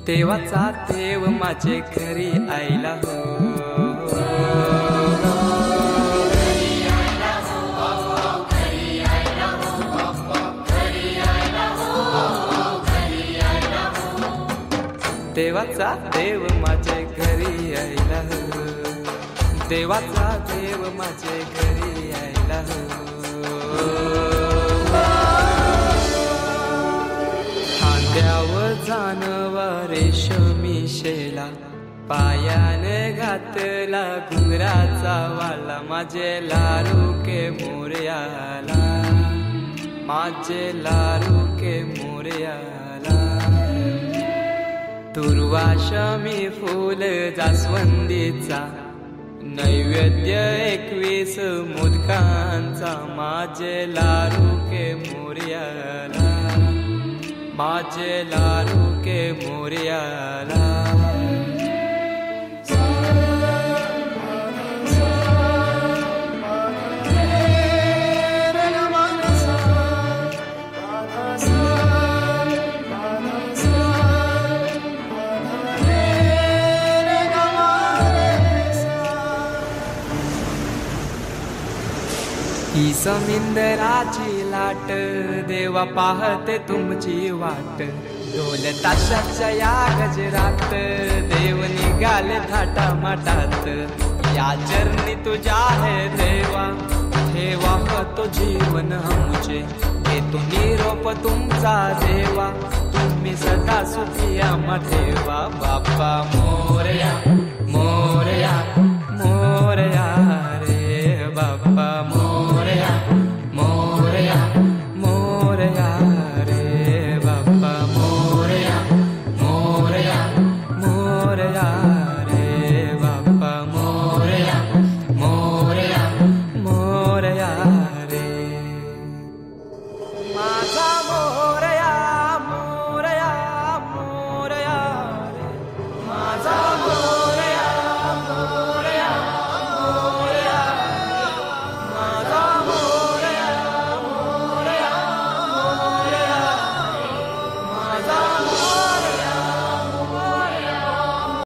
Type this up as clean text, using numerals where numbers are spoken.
देवाचा देव माझे घरी आईला हो, देवाचा देव माझे घरी यायला हो, देवाचा देव माझे घरी यायला हो। खांद्यावर जानवा रेशमी शेला, पायाने घातला घुंगराचा वाला, माझे लाडू के मोरयाला, माझे लाडू के मोरयाला। दुर्वाशमी फूल जास्वंदीचा, नैवेद्य 21 मोदकांचा, माझे लाडू के मोरयाला, माझे लाडू के मोरयाला। ही समिंदराची लाट, देवा पाहते तुमची वाट, ढोल ताशाच्या या गजरात, देव निघाले थाटा माटात। या चरणी तुझ्या है देवा, ठेवा तो जीवन आमचे, घेतो निरोप तुमचा देवा, तुम्ही सदा सुखी आम्हा ठेवा। बाप्पा मोरया।